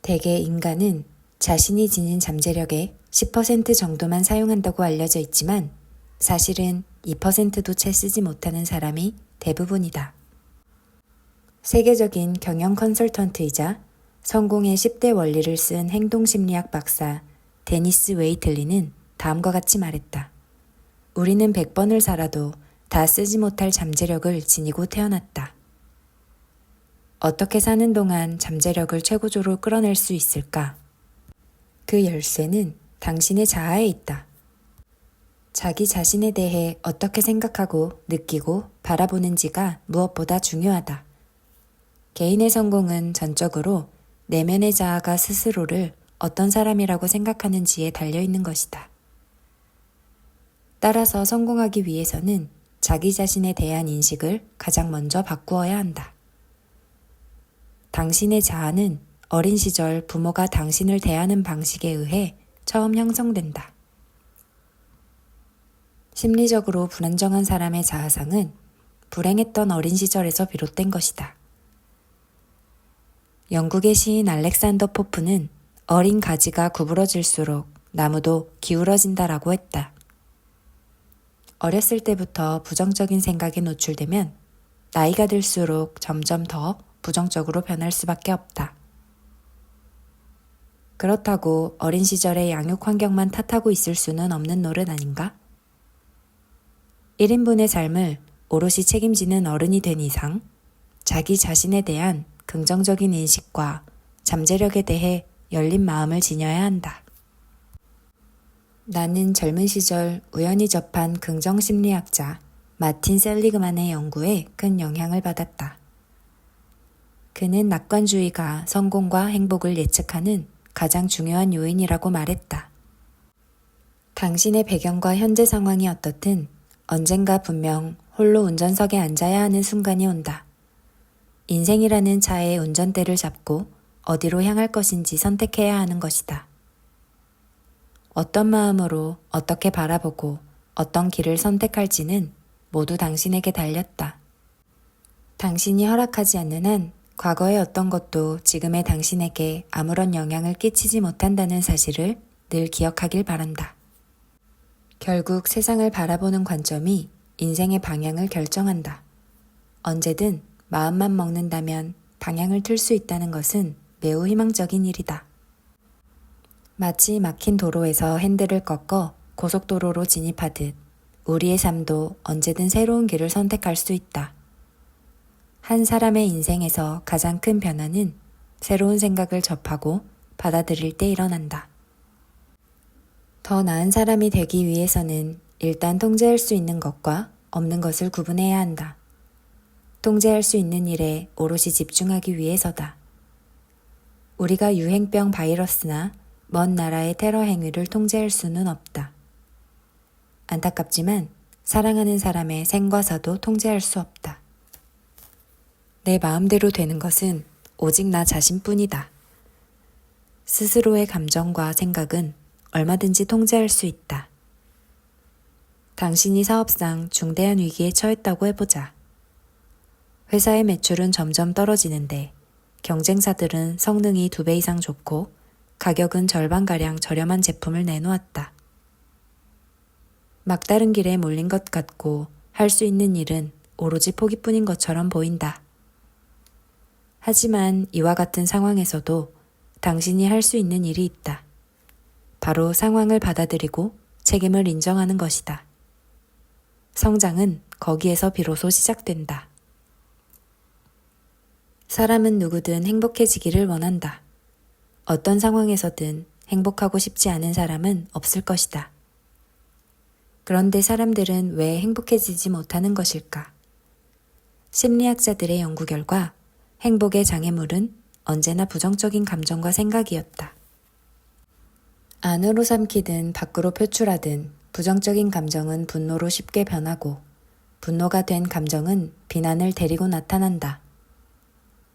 대개 인간은 자신이 지닌 잠재력의 10% 정도만 사용한다고 알려져 있지만 사실은 2%도 채 쓰지 못하는 사람이 대부분이다. 세계적인 경영 컨설턴트이자 성공의 10대 원리를 쓴 행동심리학 박사 데니스 웨이틀리는 다음과 같이 말했다. 우리는 100번을 살아도 다 쓰지 못할 잠재력을 지니고 태어났다. 어떻게 사는 동안 잠재력을 최고조로 끌어낼 수 있을까? 그 열쇠는 당신의 자아에 있다. 자기 자신에 대해 어떻게 생각하고 느끼고 바라보는지가 무엇보다 중요하다. 개인의 성공은 전적으로 내면의 자아가 스스로를 어떤 사람이라고 생각하는지에 달려있는 것이다. 따라서 성공하기 위해서는 자기 자신에 대한 인식을 가장 먼저 바꾸어야 한다. 당신의 자아는 어린 시절 부모가 당신을 대하는 방식에 의해 처음 형성된다. 심리적으로 불안정한 사람의 자아상은 불행했던 어린 시절에서 비롯된 것이다. 영국의 시인 알렉산더 포프는 어린 가지가 구부러질수록 나무도 기울어진다라고 했다. 어렸을 때부터 부정적인 생각에 노출되면 나이가 들수록 점점 더 부정적으로 변할 수밖에 없다. 그렇다고 어린 시절의 양육 환경만 탓하고 있을 수는 없는 노릇 아닌가? 1인분의 삶을 오롯이 책임지는 어른이 된 이상 자기 자신에 대한 긍정적인 인식과 잠재력에 대해 열린 마음을 지녀야 한다. 나는 젊은 시절 우연히 접한 긍정심리학자 마틴 셀리그만의 연구에 큰 영향을 받았다. 그는 낙관주의가 성공과 행복을 예측하는 가장 중요한 요인이라고 말했다. 당신의 배경과 현재 상황이 어떻든 언젠가 분명 홀로 운전석에 앉아야 하는 순간이 온다. 인생이라는 차의 운전대를 잡고 어디로 향할 것인지 선택해야 하는 것이다. 어떤 마음으로 어떻게 바라보고 어떤 길을 선택할지는 모두 당신에게 달렸다. 당신이 허락하지 않는 한 과거의 어떤 것도 지금의 당신에게 아무런 영향을 끼치지 못한다는 사실을 늘 기억하길 바란다. 결국 세상을 바라보는 관점이 인생의 방향을 결정한다. 언제든 마음만 먹는다면 방향을 틀 수 있다는 것은 매우 희망적인 일이다. 마치 막힌 도로에서 핸들을 꺾어 고속도로로 진입하듯 우리의 삶도 언제든 새로운 길을 선택할 수 있다. 한 사람의 인생에서 가장 큰 변화는 새로운 생각을 접하고 받아들일 때 일어난다. 더 나은 사람이 되기 위해서는 일단 통제할 수 있는 것과 없는 것을 구분해야 한다. 통제할 수 있는 일에 오롯이 집중하기 위해서다. 우리가 유행병 바이러스나 먼 나라의 테러 행위를 통제할 수는 없다. 안타깝지만 사랑하는 사람의 생과 사도 통제할 수 없다. 내 마음대로 되는 것은 오직 나 자신뿐이다. 스스로의 감정과 생각은 얼마든지 통제할 수 있다. 당신이 사업상 중대한 위기에 처했다고 해보자. 회사의 매출은 점점 떨어지는데 경쟁사들은 성능이 2배 이상 좋고 가격은 절반가량 저렴한 제품을 내놓았다. 막다른 길에 몰린 것 같고 할 수 있는 일은 오로지 포기뿐인 것처럼 보인다. 하지만 이와 같은 상황에서도 당신이 할 수 있는 일이 있다. 바로 상황을 받아들이고 책임을 인정하는 것이다. 성장은 거기에서 비로소 시작된다. 사람은 누구든 행복해지기를 원한다. 어떤 상황에서든 행복하고 싶지 않은 사람은 없을 것이다. 그런데 사람들은 왜 행복해지지 못하는 것일까? 심리학자들의 연구 결과 행복의 장애물은 언제나 부정적인 감정과 생각이었다. 안으로 삼키든 밖으로 표출하든 부정적인 감정은 분노로 쉽게 변하고 분노가 된 감정은 비난을 데리고 나타난다.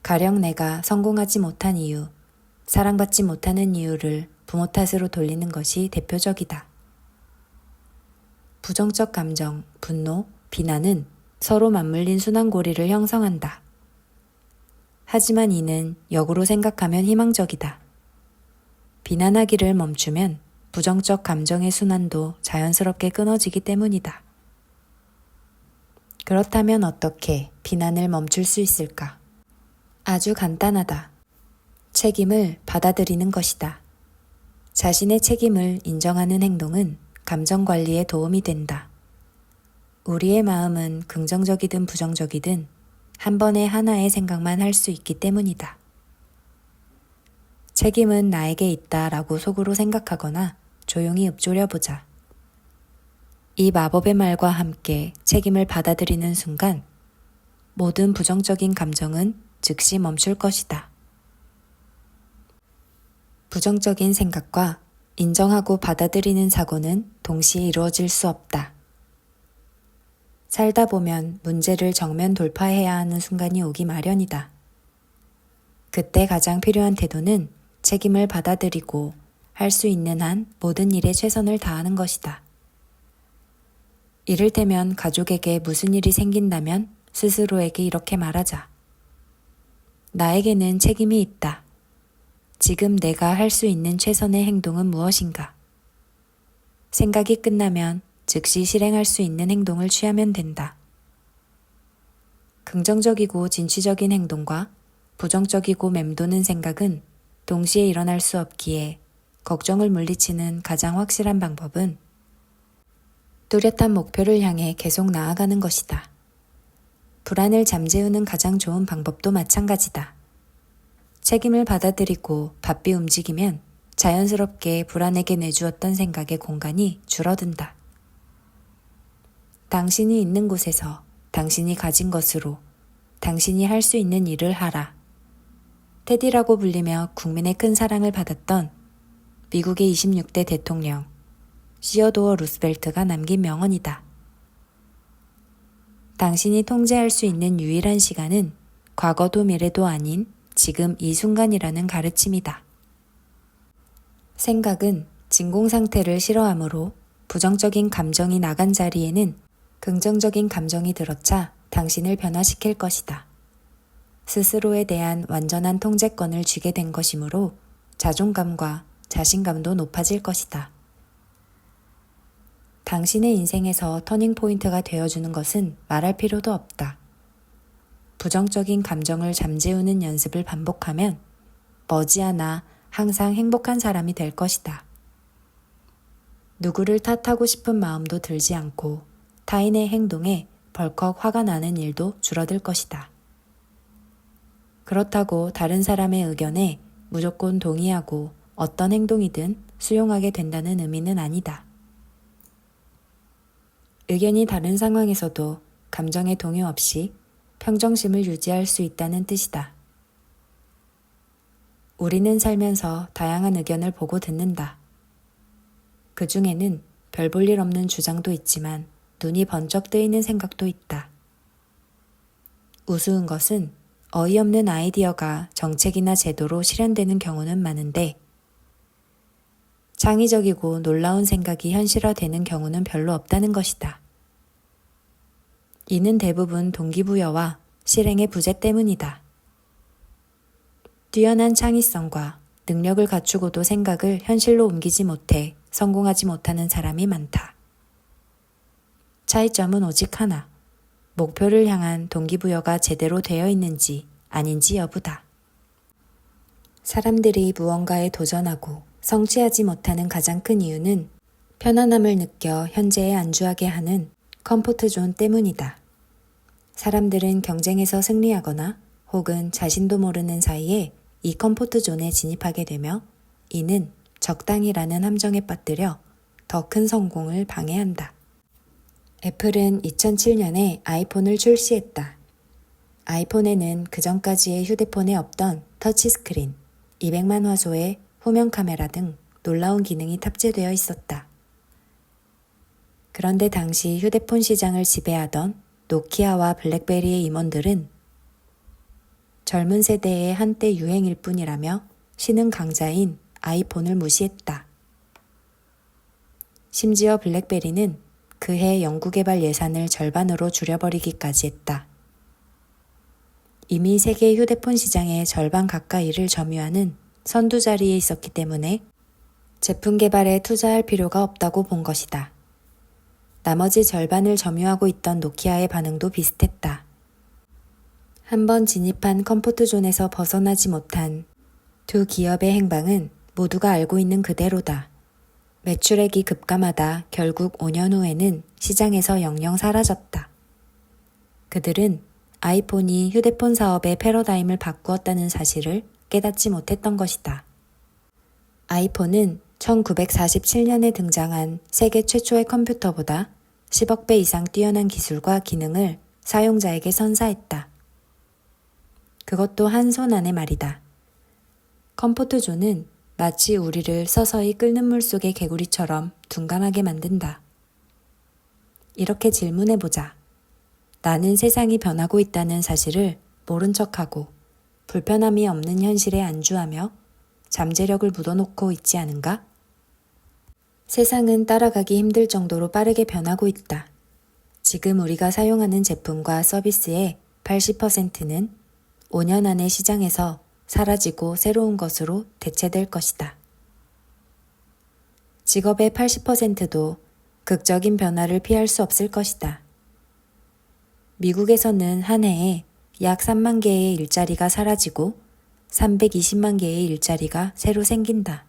가령 내가 성공하지 못한 이유, 사랑받지 못하는 이유를 부모 탓으로 돌리는 것이 대표적이다. 부정적 감정, 분노, 비난은 서로 맞물린 순환고리를 형성한다. 하지만 이는 역으로 생각하면 희망적이다. 비난하기를 멈추면 부정적 감정의 순환도 자연스럽게 끊어지기 때문이다. 그렇다면 어떻게 비난을 멈출 수 있을까? 아주 간단하다. 책임을 받아들이는 것이다. 자신의 책임을 인정하는 행동은 감정 관리에 도움이 된다. 우리의 마음은 긍정적이든 부정적이든 한 번에 하나의 생각만 할 수 있기 때문이다. 책임은 나에게 있다라고 속으로 생각하거나 조용히 읊조려보자. 이 마법의 말과 함께 책임을 받아들이는 순간 모든 부정적인 감정은 즉시 멈출 것이다. 부정적인 생각과 인정하고 받아들이는 사고는 동시에 이루어질 수 없다. 살다 보면 문제를 정면 돌파해야 하는 순간이 오기 마련이다. 그때 가장 필요한 태도는 책임을 받아들이고 할 수 있는 한 모든 일에 최선을 다하는 것이다. 이를테면 가족에게 무슨 일이 생긴다면 스스로에게 이렇게 말하자. 나에게는 책임이 있다. 지금 내가 할 수 있는 최선의 행동은 무엇인가? 생각이 끝나면 즉시 실행할 수 있는 행동을 취하면 된다. 긍정적이고 진취적인 행동과 부정적이고 맴도는 생각은 동시에 일어날 수 없기에 걱정을 물리치는 가장 확실한 방법은 뚜렷한 목표를 향해 계속 나아가는 것이다. 불안을 잠재우는 가장 좋은 방법도 마찬가지다. 책임을 받아들이고 바삐 움직이면 자연스럽게 불안에게 내주었던 생각의 공간이 줄어든다. 당신이 있는 곳에서 당신이 가진 것으로 당신이 할 수 있는 일을 하라. 테디라고 불리며 국민의 큰 사랑을 받았던 미국의 26대 대통령 시어도어 루스벨트가 남긴 명언이다. 당신이 통제할 수 있는 유일한 시간은 과거도 미래도 아닌 지금 이 순간이라는 가르침이다. 생각은 진공 상태를 싫어하므로 부정적인 감정이 나간 자리에는 긍정적인 감정이 들어차 당신을 변화시킬 것이다. 스스로에 대한 완전한 통제권을 쥐게 된 것이므로 자존감과 자신감도 높아질 것이다. 당신의 인생에서 터닝포인트가 되어주는 것은 말할 필요도 없다. 부정적인 감정을 잠재우는 연습을 반복하면 머지않아 항상 행복한 사람이 될 것이다. 누구를 탓하고 싶은 마음도 들지 않고 타인의 행동에 벌컥 화가 나는 일도 줄어들 것이다. 그렇다고 다른 사람의 의견에 무조건 동의하고 어떤 행동이든 수용하게 된다는 의미는 아니다. 의견이 다른 상황에서도 감정의 동요 없이 평정심을 유지할 수 있다는 뜻이다. 우리는 살면서 다양한 의견을 보고 듣는다. 그 중에는 별 볼 일 없는 주장도 있지만 눈이 번쩍 뜨이는 생각도 있다. 우스운 것은 어이없는 아이디어가 정책이나 제도로 실현되는 경우는 많은데 창의적이고 놀라운 생각이 현실화되는 경우는 별로 없다는 것이다. 이는 대부분 동기부여와 실행의 부재 때문이다. 뛰어난 창의성과 능력을 갖추고도 생각을 현실로 옮기지 못해 성공하지 못하는 사람이 많다. 차이점은 오직 하나, 목표를 향한 동기부여가 제대로 되어 있는지 아닌지 여부다. 사람들이 무언가에 도전하고 성취하지 못하는 가장 큰 이유는 편안함을 느껴 현재에 안주하게 하는 컴포트 존 때문이다. 사람들은 경쟁에서 승리하거나 혹은 자신도 모르는 사이에 이 컴포트 존에 진입하게 되며 이는 적당이라는 함정에 빠뜨려 더 큰 성공을 방해한다. 애플은 2007년에 아이폰을 출시했다. 아이폰에는 그전까지의 휴대폰에 없던 터치스크린, 200만 화소의 후면 카메라 등 놀라운 기능이 탑재되어 있었다. 그런데 당시 휴대폰 시장을 지배하던 노키아와 블랙베리의 임원들은 젊은 세대의 한때 유행일 뿐이라며 신흥 강자인 아이폰을 무시했다. 심지어 블랙베리는 그해 연구개발 예산을 절반으로 줄여버리기까지 했다. 이미 세계 휴대폰 시장의 절반 가까이를 점유하는 선두 자리에 있었기 때문에 제품 개발에 투자할 필요가 없다고 본 것이다. 나머지 절반을 점유하고 있던 노키아의 반응도 비슷했다. 한번 진입한 컴포트존에서 벗어나지 못한 두 기업의 행방은 모두가 알고 있는 그대로다. 매출액이 급감하다 결국 5년 후에는 시장에서 영영 사라졌다. 그들은 아이폰이 휴대폰 사업의 패러다임을 바꾸었다는 사실을 깨닫지 못했던 것이다. 아이폰은 1947년에 등장한 세계 최초의 컴퓨터보다 10억 배 이상 뛰어난 기술과 기능을 사용자에게 선사했다. 그것도 한 손 안의 말이다. 컴포트존은 마치 우리를 서서히 끓는 물 속의 개구리처럼 둔감하게 만든다. 이렇게 질문해보자. 나는 세상이 변하고 있다는 사실을 모른 척하고 불편함이 없는 현실에 안주하며 잠재력을 묻어놓고 있지 않은가? 세상은 따라가기 힘들 정도로 빠르게 변하고 있다. 지금 우리가 사용하는 제품과 서비스의 80%는 5년 안에 시장에서 사라지고 새로운 것으로 대체될 것이다. 직업의 80%도 극적인 변화를 피할 수 없을 것이다. 미국에서는 한 해에 약 3만 개의 일자리가 사라지고 320만 개의 일자리가 새로 생긴다.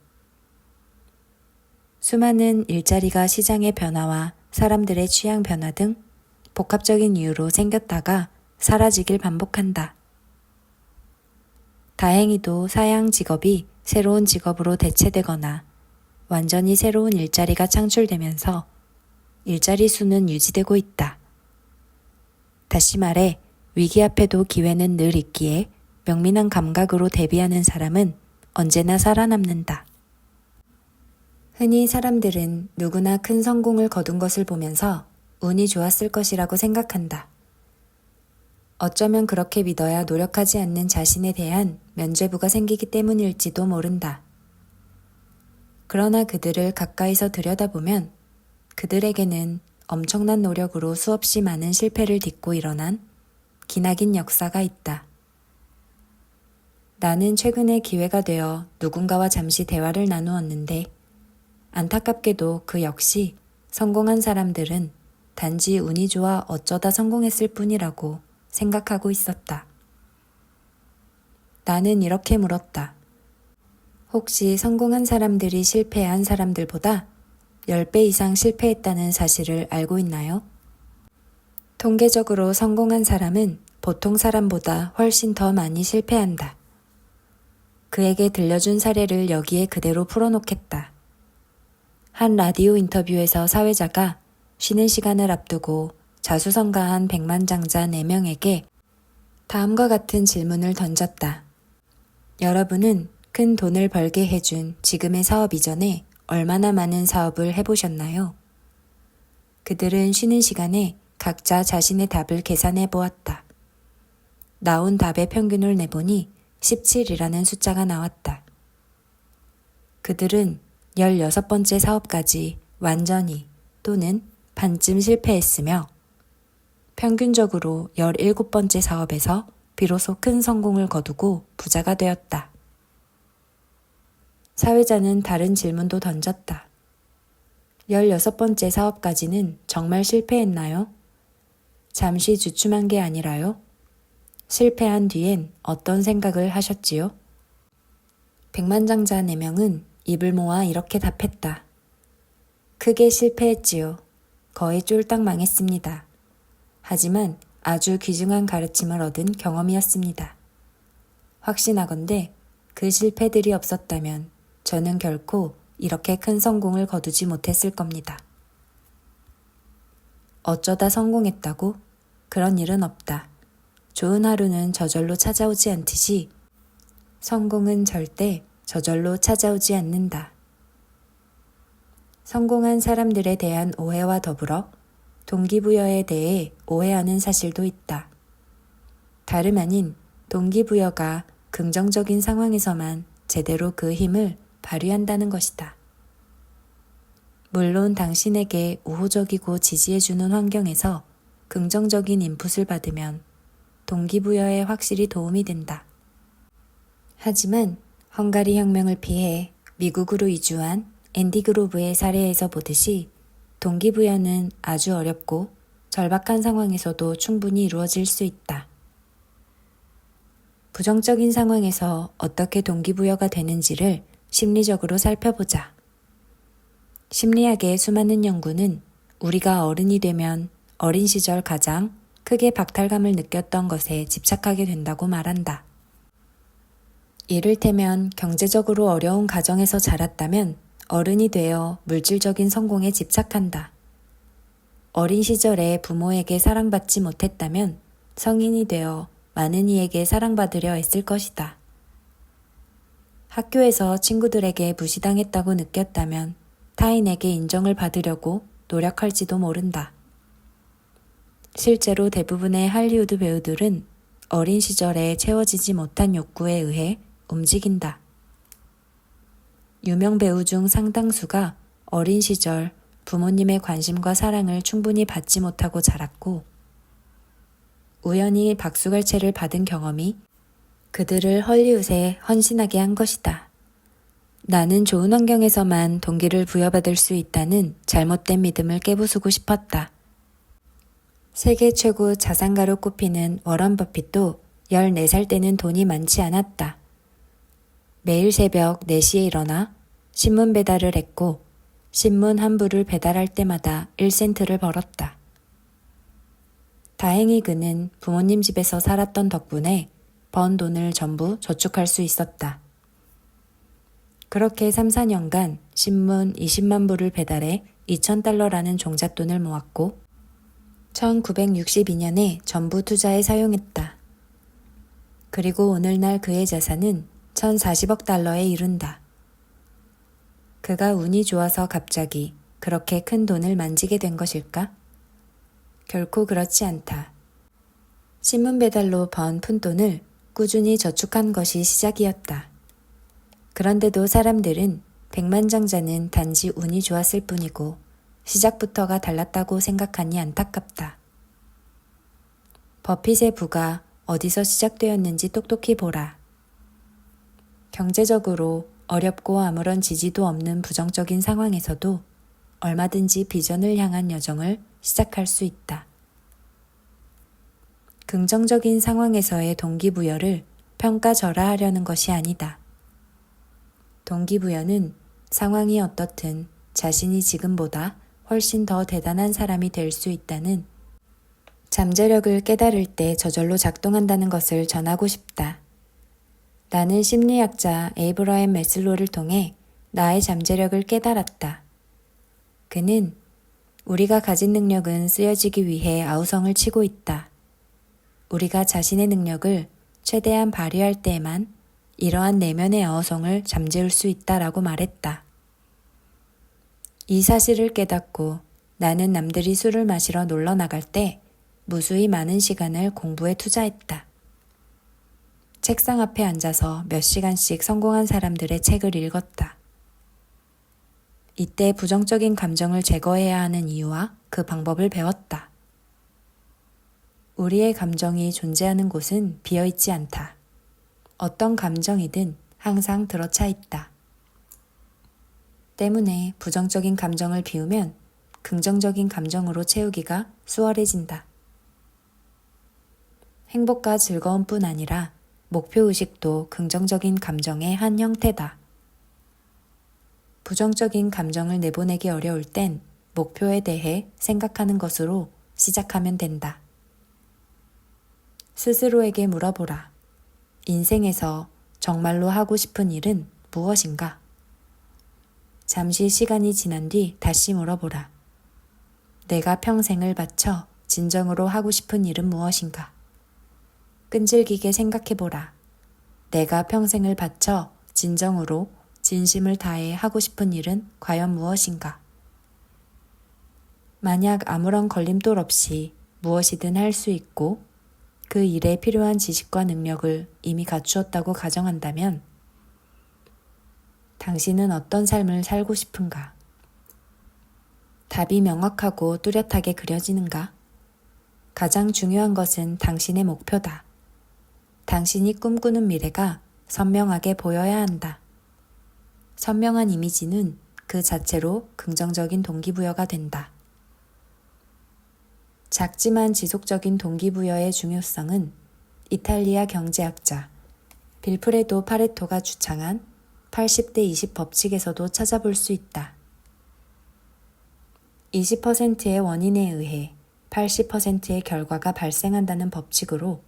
수많은 일자리가 시장의 변화와 사람들의 취향 변화 등 복합적인 이유로 생겼다가 사라지길 반복한다. 다행히도 사양 직업이 새로운 직업으로 대체되거나 완전히 새로운 일자리가 창출되면서 일자리 수는 유지되고 있다. 다시 말해 위기 앞에도 기회는 늘 있기에 명민한 감각으로 대비하는 사람은 언제나 살아남는다. 흔히 사람들은 누구나 큰 성공을 거둔 것을 보면서 운이 좋았을 것이라고 생각한다. 어쩌면 그렇게 믿어야 노력하지 않는 자신에 대한 면죄부가 생기기 때문일지도 모른다. 그러나 그들을 가까이서 들여다보면 그들에게는 엄청난 노력으로 수없이 많은 실패를 딛고 일어난 기나긴 역사가 있다. 나는 최근에 기회가 되어 누군가와 잠시 대화를 나누었는데 안타깝게도 그 역시 성공한 사람들은 단지 운이 좋아 어쩌다 성공했을 뿐이라고 생각하고 있었다. 나는 이렇게 물었다. 혹시 성공한 사람들이 실패한 사람들보다 10배 이상 실패했다는 사실을 알고 있나요? 통계적으로 성공한 사람은 보통 사람보다 훨씬 더 많이 실패한다. 그에게 들려준 사례를 여기에 그대로 풀어놓겠다. 한 라디오 인터뷰에서 사회자가 쉬는 시간을 앞두고 자수성가한 백만장자 4명에게 다음과 같은 질문을 던졌다. 여러분은 큰 돈을 벌게 해준 지금의 사업 이전에 얼마나 많은 사업을 해보셨나요? 그들은 쉬는 시간에 각자 자신의 답을 계산해 보았다. 나온 답의 평균을 내보니 17이라는 숫자가 나왔다. 그들은 16번째 사업까지 완전히 또는 반쯤 실패했으며 평균적으로 17번째 사업에서 비로소 큰 성공을 거두고 부자가 되었다. 사회자는 다른 질문도 던졌다. 16번째 사업까지는 정말 실패했나요? 잠시 주춤한 게 아니라요? 실패한 뒤엔 어떤 생각을 하셨지요? 백만장자 4명은 입을 모아 이렇게 답했다. 크게 실패했지요. 거의 쫄딱 망했습니다. 하지만 아주 귀중한 가르침을 얻은 경험이었습니다. 확신하건대 그 실패들이 없었다면 저는 결코 이렇게 큰 성공을 거두지 못했을 겁니다. 어쩌다 성공했다고? 그런 일은 없다. 좋은 하루는 저절로 찾아오지 않듯이 성공은 절대 저절로 찾아오지 않는다. 성공한 사람들에 대한 오해와 더불어 동기부여에 대해 오해하는 사실도 있다. 다름 아닌 동기부여가 긍정적인 상황에서만 제대로 그 힘을 발휘한다는 것이다. 물론 당신에게 우호적이고 지지해주는 환경에서 긍정적인 인풋을 받으면 동기부여에 확실히 도움이 된다. 하지만 헝가리 혁명을 피해 미국으로 이주한 앤디 그로브의 사례에서 보듯이 동기부여는 아주 어렵고 절박한 상황에서도 충분히 이루어질 수 있다. 부정적인 상황에서 어떻게 동기부여가 되는지를 심리적으로 살펴보자. 심리학의 수많은 연구는 우리가 어른이 되면 어린 시절 가장 크게 박탈감을 느꼈던 것에 집착하게 된다고 말한다. 이를테면 경제적으로 어려운 가정에서 자랐다면 어른이 되어 물질적인 성공에 집착한다. 어린 시절에 부모에게 사랑받지 못했다면 성인이 되어 많은 이에게 사랑받으려 애쓸 것이다. 학교에서 친구들에게 무시당했다고 느꼈다면 타인에게 인정을 받으려고 노력할지도 모른다. 실제로 대부분의 할리우드 배우들은 어린 시절에 채워지지 못한 욕구에 의해 움직인다. 유명 배우 중 상당수가 어린 시절 부모님의 관심과 사랑을 충분히 받지 못하고 자랐고 우연히 박수갈채를 받은 경험이 그들을 헐리우드에 헌신하게 한 것이다. 나는 좋은 환경에서만 동기를 부여받을 수 있다는 잘못된 믿음을 깨부수고 싶었다. 세계 최고 자산가로 꼽히는 워런 버핏도 14살 때는 돈이 많지 않았다. 매일 새벽 4시에 일어나 신문 배달을 했고 신문 한 부를 배달할 때마다 1센트를 벌었다. 다행히 그는 부모님 집에서 살았던 덕분에 번 돈을 전부 저축할 수 있었다. 그렇게 3, 4년간 신문 20만 부를 배달해 $2,000라는 종잣돈을 모았고 1962년에 전부 투자에 사용했다. 그리고 오늘날 그의 자산은 1,040억 달러에 이른다. 그가 운이 좋아서 갑자기 그렇게 큰 돈을 만지게 된 것일까? 결코 그렇지 않다. 신문 배달로 번 푼돈을 꾸준히 저축한 것이 시작이었다. 그런데도 사람들은 백만장자는 단지 운이 좋았을 뿐이고 시작부터가 달랐다고 생각하니 안타깝다. 버핏의 부가 어디서 시작되었는지 똑똑히 보라. 경제적으로 어렵고 아무런 지지도 없는 부정적인 상황에서도 얼마든지 비전을 향한 여정을 시작할 수 있다. 긍정적인 상황에서의 동기부여를 평가절하하려는 것이 아니다. 동기부여는 상황이 어떻든 자신이 지금보다 훨씬 더 대단한 사람이 될 수 있다는 잠재력을 깨달을 때 저절로 작동한다는 것을 전하고 싶다. 나는 심리학자 에이브러햄 매슬로를 통해 나의 잠재력을 깨달았다. 그는 우리가 가진 능력은 쓰여지기 위해 아우성을 치고 있다. 우리가 자신의 능력을 최대한 발휘할 때에만 이러한 내면의 아우성을 잠재울 수 있다라고 말했다. 이 사실을 깨닫고 나는 남들이 술을 마시러 놀러 나갈 때 무수히 많은 시간을 공부에 투자했다. 책상 앞에 앉아서 몇 시간씩 성공한 사람들의 책을 읽었다. 이때 부정적인 감정을 제거해야 하는 이유와 그 방법을 배웠다. 우리의 감정이 존재하는 곳은 비어있지 않다. 어떤 감정이든 항상 들어차 있다. 때문에 부정적인 감정을 비우면 긍정적인 감정으로 채우기가 수월해진다. 행복과 즐거움뿐 아니라 목표의식도 긍정적인 감정의 한 형태다. 부정적인 감정을 내보내기 어려울 땐 목표에 대해 생각하는 것으로 시작하면 된다. 스스로에게 물어보라. 인생에서 정말로 하고 싶은 일은 무엇인가? 잠시 시간이 지난 뒤 다시 물어보라. 내가 평생을 바쳐 진정으로 하고 싶은 일은 무엇인가? 끈질기게 생각해보라. 내가 평생을 바쳐 진정으로 진심을 다해 하고 싶은 일은 과연 무엇인가? 만약 아무런 걸림돌 없이 무엇이든 할 수 있고 그 일에 필요한 지식과 능력을 이미 갖추었다고 가정한다면 당신은 어떤 삶을 살고 싶은가? 답이 명확하고 뚜렷하게 그려지는가? 가장 중요한 것은 당신의 목표다. 당신이 꿈꾸는 미래가 선명하게 보여야 한다. 선명한 이미지는 그 자체로 긍정적인 동기부여가 된다. 작지만 지속적인 동기부여의 중요성은 이탈리아 경제학자 빌프레도 파레토가 주창한 80대 20 법칙에서도 찾아볼 수 있다. 20%의 원인에 의해 80%의 결과가 발생한다는 법칙으로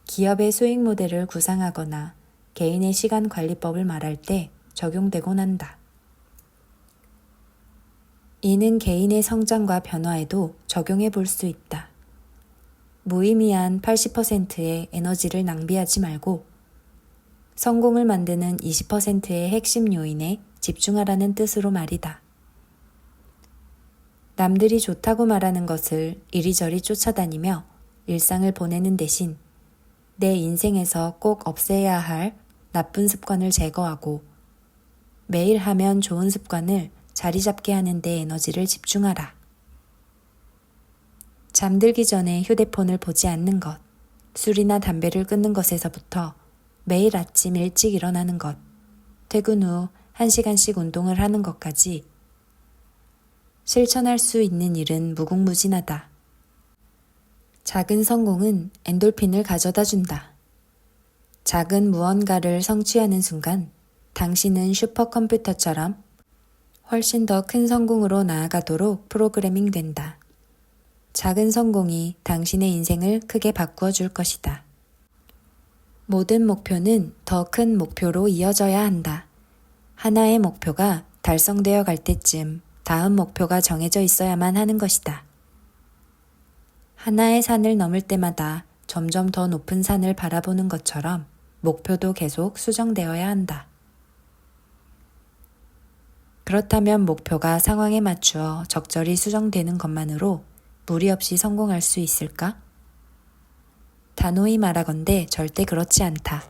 기업의 수익 모델을 구상하거나 개인의 시간 관리법을 말할 때 적용되곤 한다. 이는 개인의 성장과 변화에도 적용해 볼 수 있다. 무의미한 80%의 에너지를 낭비하지 말고 성공을 만드는 20%의 핵심 요인에 집중하라는 뜻으로 말이다. 남들이 좋다고 말하는 것을 이리저리 쫓아다니며 일상을 보내는 대신 내 인생에서 꼭 없애야 할 나쁜 습관을 제거하고 매일 하면 좋은 습관을 자리 잡게 하는 데 에너지를 집중하라. 잠들기 전에 휴대폰을 보지 않는 것, 술이나 담배를 끊는 것에서부터 매일 아침 일찍 일어나는 것, 퇴근 후 1시간씩 운동을 하는 것까지 실천할 수 있는 일은 무궁무진하다. 작은 성공은 엔돌핀을 가져다 준다. 작은 무언가를 성취하는 순간 당신은 슈퍼컴퓨터처럼 훨씬 더 큰 성공으로 나아가도록 프로그래밍 된다. 작은 성공이 당신의 인생을 크게 바꾸어 줄 것이다. 모든 목표는 더 큰 목표로 이어져야 한다. 하나의 목표가 달성되어 갈 때쯤 다음 목표가 정해져 있어야만 하는 것이다. 하나의 산을 넘을 때마다 점점 더 높은 산을 바라보는 것처럼 목표도 계속 수정되어야 한다. 그렇다면 목표가 상황에 맞추어 적절히 수정되는 것만으로 무리 없이 성공할 수 있을까? 단호히 말하건대 절대 그렇지 않다.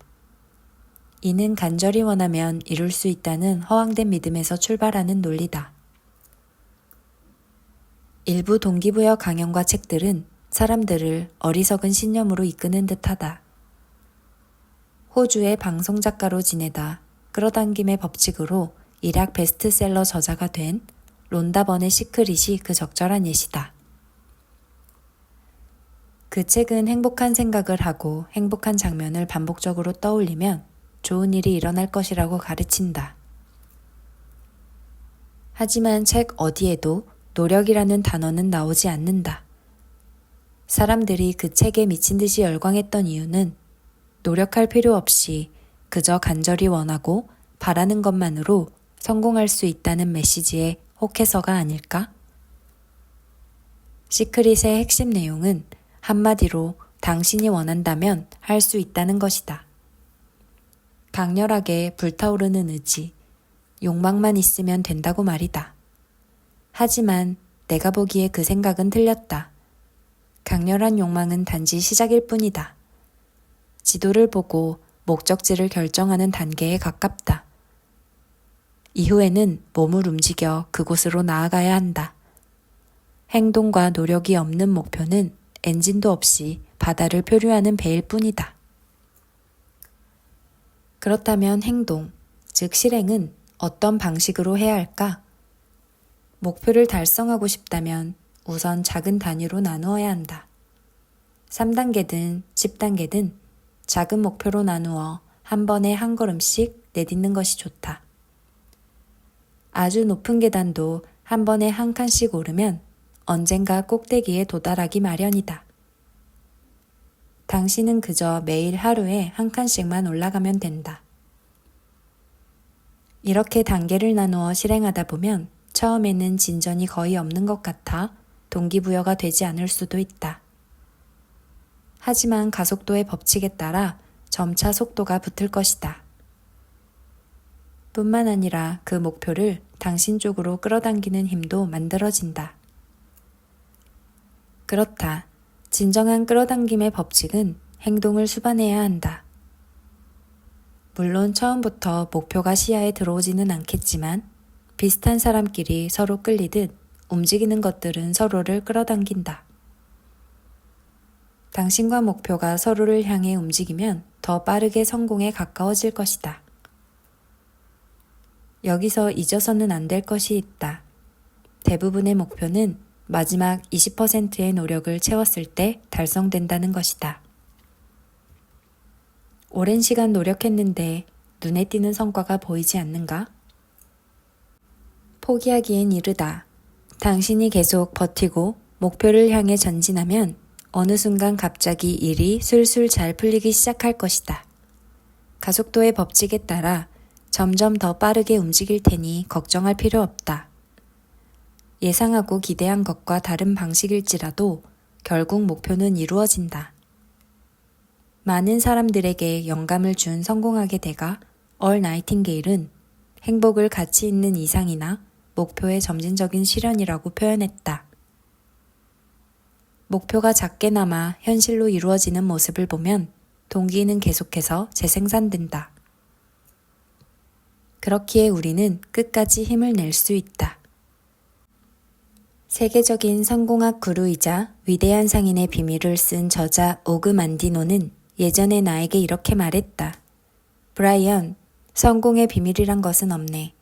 이는 간절히 원하면 이룰 수 있다는 허황된 믿음에서 출발하는 논리다. 일부 동기부여 강연과 책들은 사람들을 어리석은 신념으로 이끄는 듯하다. 호주의 방송작가로 지내다 끌어당김의 법칙으로 일약 베스트셀러 저자가 된 론다 번의 시크릿이 그 적절한 예시다. 그 책은 행복한 생각을 하고 행복한 장면을 반복적으로 떠올리면 좋은 일이 일어날 것이라고 가르친다. 하지만 책 어디에도 노력이라는 단어는 나오지 않는다. 사람들이 그 책에 미친 듯이 열광했던 이유는 노력할 필요 없이 그저 간절히 원하고 바라는 것만으로 성공할 수 있다는 메시지에 혹해서가 아닐까? 시크릿의 핵심 내용은 한마디로 당신이 원한다면 할 수 있다는 것이다. 강렬하게 불타오르는 의지, 욕망만 있으면 된다고 말이다. 하지만 내가 보기에 그 생각은 틀렸다. 강렬한 욕망은 단지 시작일 뿐이다. 지도를 보고 목적지를 결정하는 단계에 가깝다. 이후에는 몸을 움직여 그곳으로 나아가야 한다. 행동과 노력이 없는 목표는 엔진도 없이 바다를 표류하는 배일 뿐이다. 그렇다면 행동, 즉 실행은 어떤 방식으로 해야 할까? 목표를 달성하고 싶다면 우선 작은 단위로 나누어야 한다. 3단계든 10단계든 작은 목표로 나누어 한 번에 한 걸음씩 내딛는 것이 좋다. 아주 높은 계단도 한 번에 한 칸씩 오르면 언젠가 꼭대기에 도달하기 마련이다. 당신은 그저 매일 하루에 한 칸씩만 올라가면 된다. 이렇게 단계를 나누어 실행하다 보면 처음에는 진전이 거의 없는 것 같아 동기부여가 되지 않을 수도 있다. 하지만 가속도의 법칙에 따라 점차 속도가 붙을 것이다. 뿐만 아니라 그 목표를 당신 쪽으로 끌어당기는 힘도 만들어진다. 그렇다. 진정한 끌어당김의 법칙은 행동을 수반해야 한다. 물론 처음부터 목표가 시야에 들어오지는 않겠지만 비슷한 사람끼리 서로 끌리듯 움직이는 것들은 서로를 끌어당긴다. 당신과 목표가 서로를 향해 움직이면 더 빠르게 성공에 가까워질 것이다. 여기서 잊어서는 안 될 것이 있다. 대부분의 목표는 마지막 20%의 노력을 채웠을 때 달성된다는 것이다. 오랜 시간 노력했는데 눈에 띄는 성과가 보이지 않는가? 포기하기엔 이르다. 당신이 계속 버티고 목표를 향해 전진하면 어느 순간 갑자기 일이 술술 잘 풀리기 시작할 것이다. 가속도의 법칙에 따라 점점 더 빠르게 움직일 테니 걱정할 필요 없다. 예상하고 기대한 것과 다른 방식일지라도 결국 목표는 이루어진다. 많은 사람들에게 영감을 준 성공하게 돼가 얼 나이팅게일은 행복을 가치 있는 이상이나 목표의 점진적인 실현이라고 표현했다. 목표가 작게나마 현실로 이루어지는 모습을 보면 동기는 계속해서 재생산된다. 그렇기에 우리는 끝까지 힘을 낼 수 있다. 세계적인 성공학 구루이자 위대한 상인의 비밀을 쓴 저자 오그 만디노는 예전에 나에게 이렇게 말했다. 브라이언, 성공의 비밀이란 것은 없네.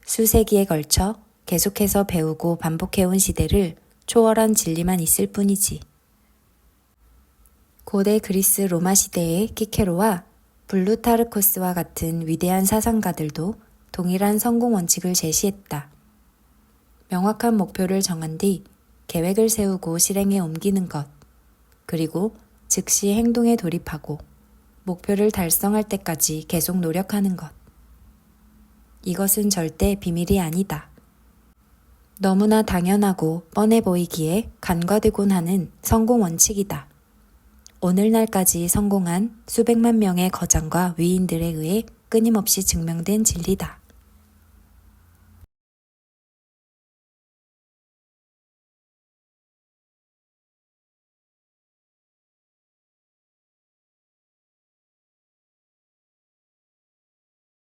수세기에 걸쳐 계속해서 배우고 반복해온 시대를 초월한 진리만 있을 뿐이지. 고대 그리스 로마 시대의 키케로와 블루타르코스와 같은 위대한 사상가들도 동일한 성공 원칙을 제시했다. 명확한 목표를 정한 뒤 계획을 세우고 실행에 옮기는 것, 그리고 즉시 행동에 돌입하고 목표를 달성할 때까지 계속 노력하는 것. 이것은 절대 비밀이 아니다. 너무나 당연하고 뻔해 보이기에 간과되곤 하는 성공 원칙이다. 오늘날까지 성공한 수백만 명의 거장과 위인들에 의해 끊임없이 증명된 진리다.